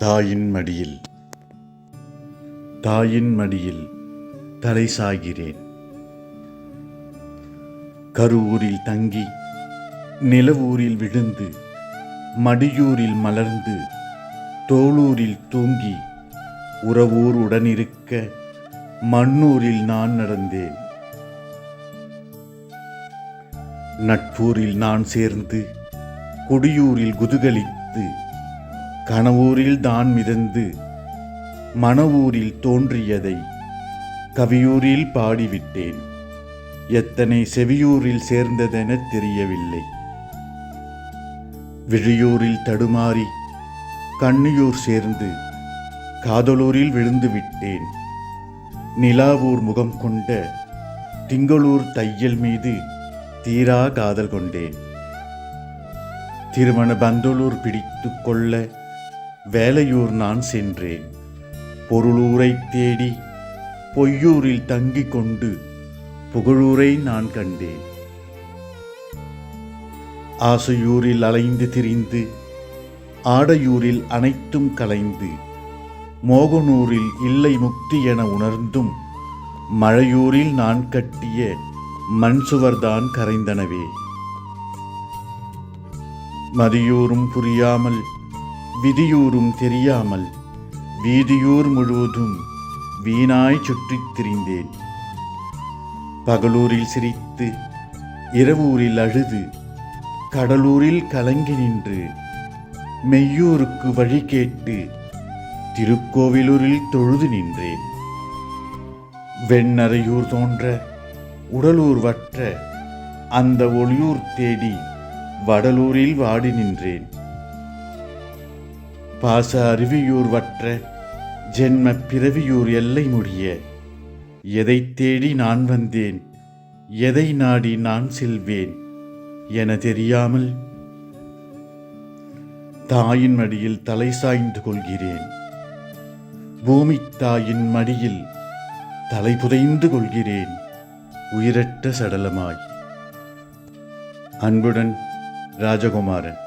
தாயின் மடியில் தலை சாய்கிறேன். கருவூரில் தங்கி நிலவூரில் விழுந்து, மடியூரில் மலர்ந்து, தோளூரில் தூங்கி, உறவூர் உடனிருக்க மண்ணூரில் நான் நடந்தேன். நட்பூரில் நான் சேர்ந்து, குடியூரில் குதுகலித்து, கனவூரில் தான் மிதந்து, மணவூரில் தோன்றியதை கவியூரில் பாடிவிட்டேன். எத்தனை செவியூரில் சேர்ந்ததென தெரியவில்லை. விழியூரில் தடுமாறி கண்ணியூர் சேர்ந்து காதலூரில் விழுந்து விட்டேன். நிலாவூர் முகம் கொண்ட திங்களூர் தையல் மீது தீரா காதல் கொண்டேன். திருமண பந்தலூர் பிடித்து கொள்ள வேலையூர் நான் சென்றேன். பொருளூரை தேடி பொய்யூரில் தங்கிக் கொண்டு புகழூரை நான் கண்டேன். ஆசையூரில் அலைந்து திரிந்து, ஆடையூரில் அனைத்தும் கலைந்து, மோகனூரில் இல்லை முக்தி என உணர்ந்தும் மழையூரில் நான் கட்டிய மண் சுவர்தான் கரைந்தனவே. மதியூரும் புரியாமல், விதியூரும் தெரியாமல், வீதியூர் முழுவதும் வீணாய் சுற்றித் திரிந்தேன். பகலூரில் சிரித்து, இரவூரில் அழுது, கடலூரில் கலங்கி நின்று, மெய்யூருக்கு வழி கேட்டு திருக்கோவிலூரில் தொழுது நின்றேன். வெண்ணறையூர் தோன்ற, உடலூர் வற்ற, அந்த ஒளியூர் தேடி வடலூரில் வாடி நின்றேன். பாச அருவியூர் வற்ற, ஜென்ம பிறவியூர் எல்லை முடிய, எதை தேடி நான் வந்தேன், எதை நாடி நான் செல்வேன் என தெரியாமல் தாயின் மடியில் தலை சாய்ந்து கொள்கிறேன். பூமி தாயின் மடியில் தலை புதைந்து கொள்கிறேன், உயிரற்ற சடலமாய். அன்புடன், ராஜகுமாரன்.